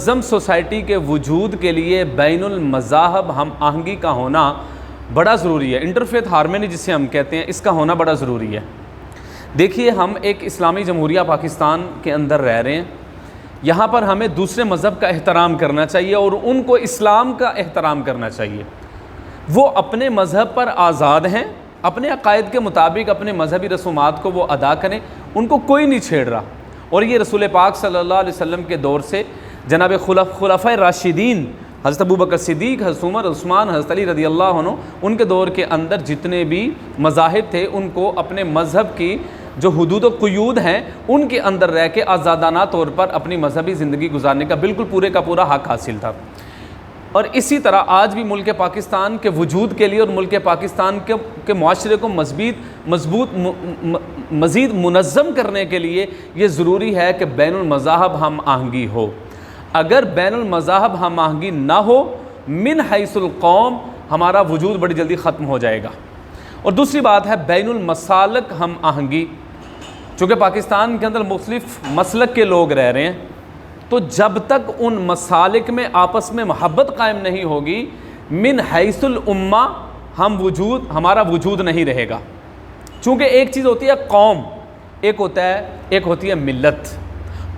منظم سوسائٹی کے وجود کے لیے بین المذاہب ہم آہنگی کا ہونا بڑا ضروری ہے۔ انٹرفیتھ ہارمونی جسے ہم کہتے ہیں، اس کا ہونا بڑا ضروری ہے۔ دیکھیے، ہم ایک اسلامی جمہوریہ پاکستان کے اندر رہ رہے ہیں۔ یہاں پر ہمیں دوسرے مذہب کا احترام کرنا چاہیے اور ان کو اسلام کا احترام کرنا چاہیے۔ وہ اپنے مذہب پر آزاد ہیں، اپنے عقائد کے مطابق اپنے مذہبی رسومات کو وہ ادا کریں، ان کو کوئی نہیں چھیڑ رہا۔ اور یہ رسول پاک صلی اللہ علیہ وسلم کے دور سے جناب خلفائے راشدین حضرت ابوبکر صدیق، حضرت عمر، عثمان، حضرت علی رضی اللہ عنہ، ان کے دور کے اندر جتنے بھی مذاہب تھے ان کو اپنے مذہب کی جو حدود و قیود ہیں ان کے اندر رہ کے آزادانہ طور پر اپنی مذہبی زندگی گزارنے کا بالکل پورے کا پورا حق حاصل تھا۔ اور اسی طرح آج بھی ملک پاکستان کے وجود کے لیے اور ملک پاکستان کے معاشرے کو مزید منظم کرنے کے لیے یہ ضروری ہے کہ بین المذاہب ہم آہنگی ہو۔ اگر بین المذاہب ہم آہنگی نہ ہو، من حیث القوم ہمارا وجود بڑی جلدی ختم ہو جائے گا۔ اور دوسری بات ہے بین المسالک ہم آہنگی۔ چونکہ پاکستان کے اندر مختلف مسلک کے لوگ رہ رہے ہیں، تو جب تک ان مسالک میں آپس میں محبت قائم نہیں ہوگی، من حیث الامہ ہمارا وجود نہیں رہے گا۔ چونکہ ایک چیز ہوتی ہے قوم، ایک ہوتی ہے ملت۔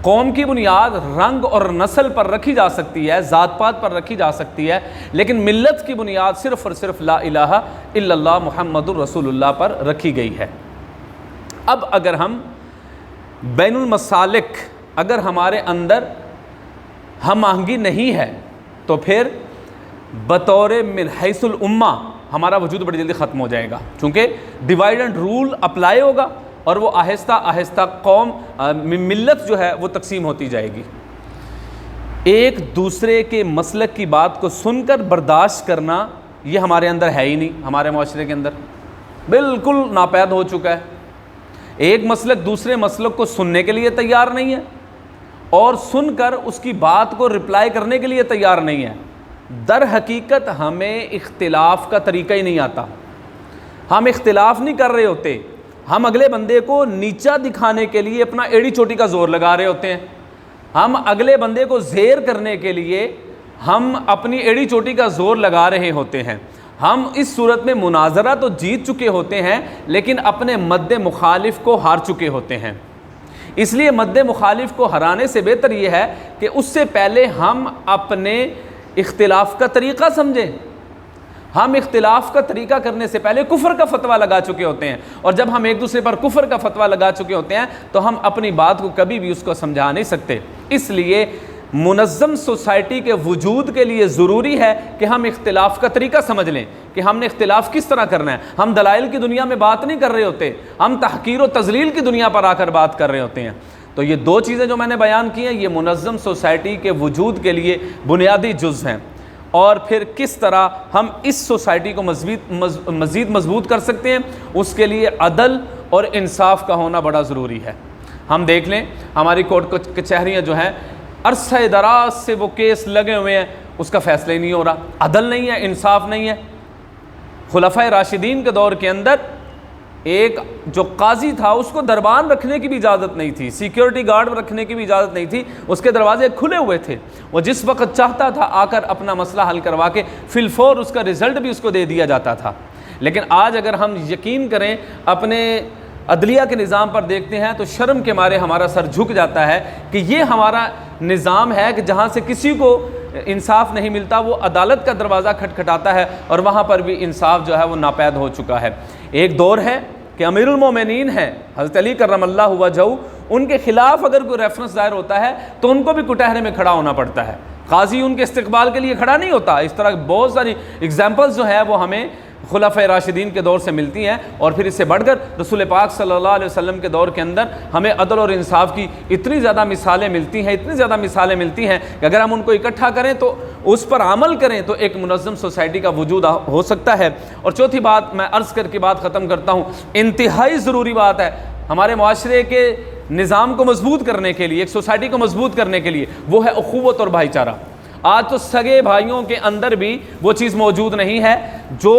قوم کی بنیاد رنگ اور نسل پر رکھی جا سکتی ہے، ذات پات پر رکھی جا سکتی ہے، لیکن ملت کی بنیاد صرف اور صرف لا الہ الا اللہ محمد الرسول اللہ پر رکھی گئی ہے۔ اب اگر ہم بین المسالک اگر ہمارے اندر ہم آہنگی نہیں ہے تو پھر بطور من حیث الامہ ہمارا وجود بڑی جلدی ختم ہو جائے گا، چونکہ ڈیوائڈ اینڈ رول اپلائی ہوگا اور وہ آہستہ آہستہ قوم ملت جو ہے وہ تقسیم ہوتی جائے گی۔ ایک دوسرے کے مسلک کی بات کو سن کر برداشت کرنا یہ ہمارے اندر ہے ہی نہیں، ہمارے معاشرے کے اندر بالکل ناپید ہو چکا ہے۔ ایک مسلک دوسرے مسلک کو سننے کے لیے تیار نہیں ہے اور سن کر اس کی بات کو رپلائی کرنے کے لیے تیار نہیں ہے۔ در حقیقت ہمیں اختلاف کا طریقہ ہی نہیں آتا، ہم اختلاف نہیں کر رہے ہوتے، ہم اگلے بندے کو نیچا دکھانے کے لیے اپنا ایڑی چوٹی کا زور لگا رہے ہوتے ہیں۔ ہم اگلے بندے کو زیر کرنے کے لیے ہم اپنی ایڑی چوٹی کا زور لگا رہے ہوتے ہیں۔ ہم اس صورت میں مناظرہ تو جیت چکے ہوتے ہیں لیکن اپنے مد مخالف کو ہار چکے ہوتے ہیں۔ اس لیے مد مخالف کو ہرانے سے بہتر یہ ہے کہ اس سے پہلے ہم اپنے اختلاف کا طریقہ سمجھیں۔ ہم اختلاف کا طریقہ کرنے سے پہلے کفر کا فتویٰ لگا چکے ہوتے ہیں، اور جب ہم ایک دوسرے پر کفر کا فتویٰ لگا چکے ہوتے ہیں تو ہم اپنی بات کو کبھی بھی اس کو سمجھا نہیں سکتے۔ اس لیے منظم سوسائٹی کے وجود کے لیے ضروری ہے کہ ہم اختلاف کا طریقہ سمجھ لیں کہ ہم نے اختلاف کس طرح کرنا ہے۔ ہم دلائل کی دنیا میں بات نہیں کر رہے ہوتے، ہم تحقیر و تذلیل کی دنیا پر آ کر بات کر رہے ہوتے ہیں۔ تو یہ دو چیزیں جو میں نے بیان کی ہیں یہ منظم سوسائٹی کے وجود کے لیے بنیادی جز ہیں۔ اور پھر کس طرح ہم اس سوسائٹی کو مزید مضبوط کر سکتے ہیں، اس کے لیے عدل اور انصاف کا ہونا بڑا ضروری ہے۔ ہم دیکھ لیں ہماری کورٹ کچہریاں جو ہیں عرصہ دراز سے وہ کیس لگے ہوئے ہیں، اس کا فیصلہ ہی نہیں ہو رہا، عدل نہیں ہے، انصاف نہیں ہے۔ خلفائے راشدین کے دور کے اندر ایک جو قاضی تھا اس کو دربان رکھنے کی بھی اجازت نہیں تھی، سیکیورٹی گارڈ رکھنے کی بھی اجازت نہیں تھی، اس کے دروازے کھلے ہوئے تھے، وہ جس وقت چاہتا تھا آ کر اپنا مسئلہ حل کروا کے فی الفور اس کا رزلٹ بھی اس کو دے دیا جاتا تھا۔ لیکن آج اگر ہم یقین کریں اپنے عدلیہ کے نظام پر دیکھتے ہیں تو شرم کے مارے ہمارا سر جھک جاتا ہے کہ یہ ہمارا نظام ہے کہ جہاں سے کسی کو انصاف نہیں ملتا وہ عدالت کا دروازہ کھٹکھٹاتا ہے، اور وہاں پر بھی انصاف جو ہے وہ ناپید ہو چکا ہے۔ ایک دور ہے کہ امیر المومنین ہیں حضرت علی کرم اللہ وجہہ، ان کے خلاف اگر کوئی ریفرنس دائر ہوتا ہے تو ان کو بھی کٹہرے میں کھڑا ہونا پڑتا ہے، قاضی ان کے استقبال کے لیے کھڑا نہیں ہوتا۔ اس طرح بہت ساری اگزامپلز جو ہے وہ ہمیں خلفائے راشدین کے دور سے ملتی ہیں، اور پھر اس سے بڑھ کر رسول پاک صلی اللہ علیہ وسلم کے دور کے اندر ہمیں عدل اور انصاف کی اتنی زیادہ مثالیں ملتی ہیں کہ اگر ہم ان کو اکٹھا کریں تو اس پر عمل کریں تو ایک منظم سوسائٹی کا وجود ہو سکتا ہے۔ اور چوتھی بات میں عرض کر کے بات ختم کرتا ہوں، انتہائی ضروری بات ہے ہمارے معاشرے کے نظام کو مضبوط کرنے کے لیے، ایک سوسائٹی کو مضبوط کرنے کے لیے، وہ ہے اخوت اور بھائی چارہ۔ آج تو سگے بھائیوں کے اندر بھی وہ چیز موجود نہیں ہے جو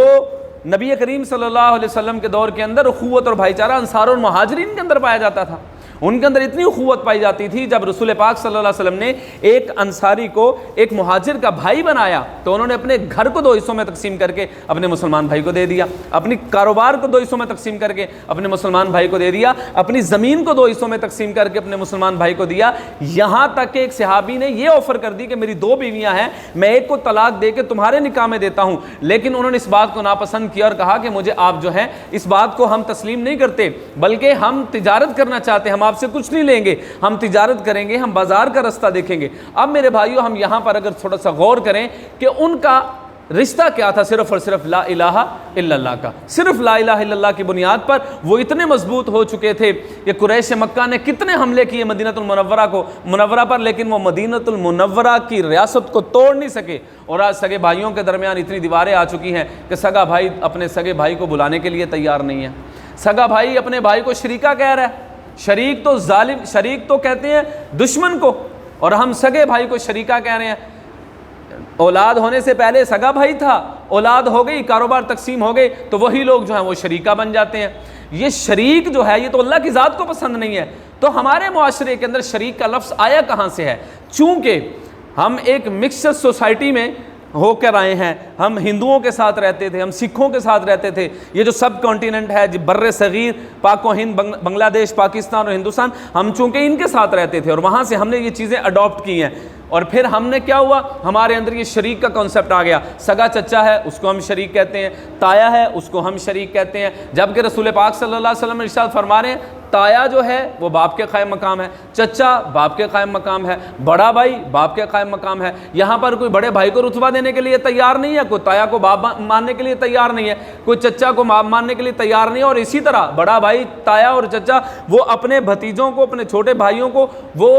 نبی کریم صلی اللہ علیہ وسلم کے دور کے اندر اخوت اور بھائی چارہ انصار اور مہاجرین کے اندر پایا جاتا تھا۔ ان کے اندر اتنی اخوت پائی جاتی تھی، جب رسول پاک صلی اللہ علیہ وسلم نے ایک انصاری کو ایک مہاجر کا بھائی بنایا تو انہوں نے اپنے گھر کو 2 حصوں میں تقسیم کر کے اپنے مسلمان بھائی کو دے دیا، اپنی کاروبار کو 2 حصوں میں تقسیم کر کے اپنے مسلمان بھائی کو دے دیا، اپنی زمین کو 2 حصوں میں تقسیم کر کے اپنے مسلمان بھائی کو دیا، یہاں تک کہ ایک صحابی نے یہ آفر کر دی کہ میری 2 بیویاں ہیں، میں ایک کو طلاق دے کے تمہارے نکاح میں دیتا ہوں، لیکن انہوں نے اس بات کو ناپسند کیا اور کہا کہ مجھے آپ جو ہے اس بات کو ہم تسلیم نہیں کرتے، بلکہ ہم تجارت کرنا چاہتے ہیں، ہم آپ سے کچھ نہیں لیں گے، ہم تجارت کریں گے، ہم بازار کا رستہ دیکھیں گے۔ اب میرے بھائیو ہم یہاں پر اگر تھوڑا سا غور کریں کہ ان کا رشتہ کیا تھا، صرف اور صرف لا الہ الا اللہ کا، صرف لا الہ الا اللہ کی بنیاد پر وہ اتنے مضبوط ہو چکے تھے کہ قریش مکہ نے کتنے حملے کیے مدینہ المنورہ پر، لیکن وہ مدینہ المنورہ کی ریاست کو توڑ نہیں سکے۔ اور آج سگے بھائیوں کے درمیان اتنی دیواریں آ چکی ہیں کہ سگا بھائی اپنے سگے بھائی کو بلانے کے لیے تیار نہیں ہے، سگا بھائی اپنے بھائی کو شریکہ کہہ رہا ہے، شریک تو ظالم، شریک تو کہتے ہیں دشمن کو، اور ہم سگے بھائی کو شریکہ کہہ رہے ہیں۔ اولاد ہونے سے پہلے سگا بھائی تھا، اولاد ہو گئی، کاروبار تقسیم ہو گئے تو وہی لوگ جو ہیں وہ شریکہ بن جاتے ہیں۔ یہ شریک جو ہے یہ تو اللہ کی ذات کو پسند نہیں ہے، تو ہمارے معاشرے کے اندر شریک کا لفظ آیا کہاں سے ہے؟ چونکہ ہم ایک مکسچر سوسائٹی میں ہو کر آئے ہیں، ہم ہندوؤں کے ساتھ رہتے تھے، ہم سکھوں کے ساتھ رہتے تھے، یہ جو سب کانٹیننٹ ہے بر صغیر، پاک و ہند، بنگلہ دیش، پاکستان اور ہندوستان، ہم چونکہ ان کے ساتھ رہتے تھے اور وہاں سے ہم نے یہ چیزیں اڈاپٹ کی ہیں، اور پھر ہم نے کیا ہوا، ہمارے اندر یہ شریک کا کانسیپٹ آ گیا، سگا چچا ہے اس کو ہم شریک کہتے ہیں، تایا ہے اس کو ہم شریک کہتے ہیں، جبکہ رسول پاک صلی اللہ علیہ وسلم ارشاد فرما رہے ہیں تایا جو ہے وہ باپ کے قائم مقام ہے، چچا باپ کے قائم مقام ہے، بڑا بھائی باپ کے قائم مقام ہے۔ یہاں پر کوئی بڑے بھائی کو رتبہ دینے کے لیے تیار نہیں ہے، کوئی تایا کو باپ ماننے کے لیے تیار نہیں ہے، کوئی چچا کو باپ ماننے کے لیے تیار نہیں ہے، اور اسی طرح بڑا بھائی، تایا اور چچا وہ اپنے بھتیجوں کو، اپنے چھوٹے بھائیوں کو وہ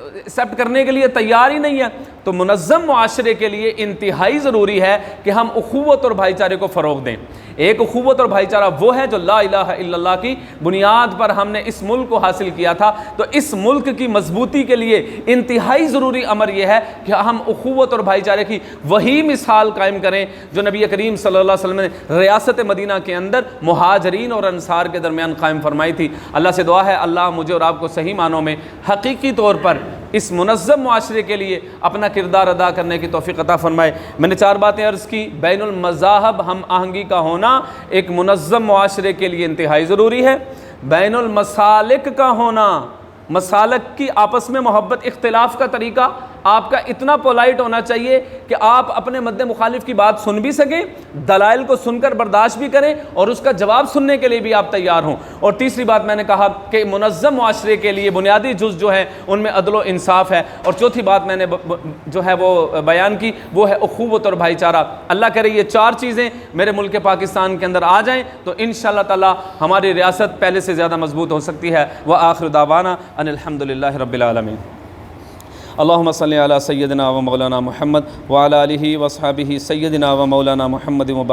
ایکسیپٹ کرنے کے لیے تیار ہی نہیں ہے۔ تو منظم معاشرے کے لیے انتہائی ضروری ہے کہ ہم اخوت اور بھائی چارے کو فروغ دیں۔ ایک اخوت اور بھائی چارہ وہ ہے جو لا الہ الا اللہ کی بنیاد پر ہم نے اس ملک کو حاصل کیا تھا، تو اس ملک کی مضبوطی کے لیے انتہائی ضروری امر یہ ہے کہ ہم اخوت اور بھائی چارے کی وہی مثال قائم کریں جو نبی کریم صلی اللہ علیہ وسلم نے ریاست مدینہ کے اندر مہاجرین اور انصار کے درمیان قائم فرمائی تھی۔ اللہ سے دعا ہے اللہ مجھے اور آپ کو صحیح معنوں میں حقیقی طور پر اس منظم معاشرے کے لیے اپنا کردار ادا کرنے کی توفیق عطا فرمائے۔ میں نے 4 باتیں عرض کی۔ بین المذاہب ہم آہنگی کا ہونا ایک منظم معاشرے کے لیے انتہائی ضروری ہے۔ بین المسالک کا ہونا، مسالک کی آپس میں محبت، اختلاف کا طریقہ آپ کا اتنا پولائٹ ہونا چاہیے کہ آپ اپنے مد مخالف کی بات سن بھی سکیں، دلائل کو سن کر برداشت بھی کریں اور اس کا جواب سننے کے لیے بھی آپ تیار ہوں۔ اور تیسری بات میں نے کہا کہ منظم معاشرے کے لیے بنیادی جز جو ہے ان میں عدل و انصاف ہے۔ اور چوتھی بات میں نے جو ہے وہ بیان کی وہ ہے اخوت اور بھائی چارہ۔ اللہ کرے یہ 4 چیزیں میرے ملک پاکستان کے اندر آ جائیں تو انشاءاللہ تعالی ہماری ریاست پہلے سے زیادہ مضبوط ہو سکتی ہے۔ وآخر دعوانا ان الحمدللہ رب العالمین۔ اللہم صلی علی سیدنا و مولانا محمد وعلی آلہ و اصحابہ سیدنا و مولانا محمد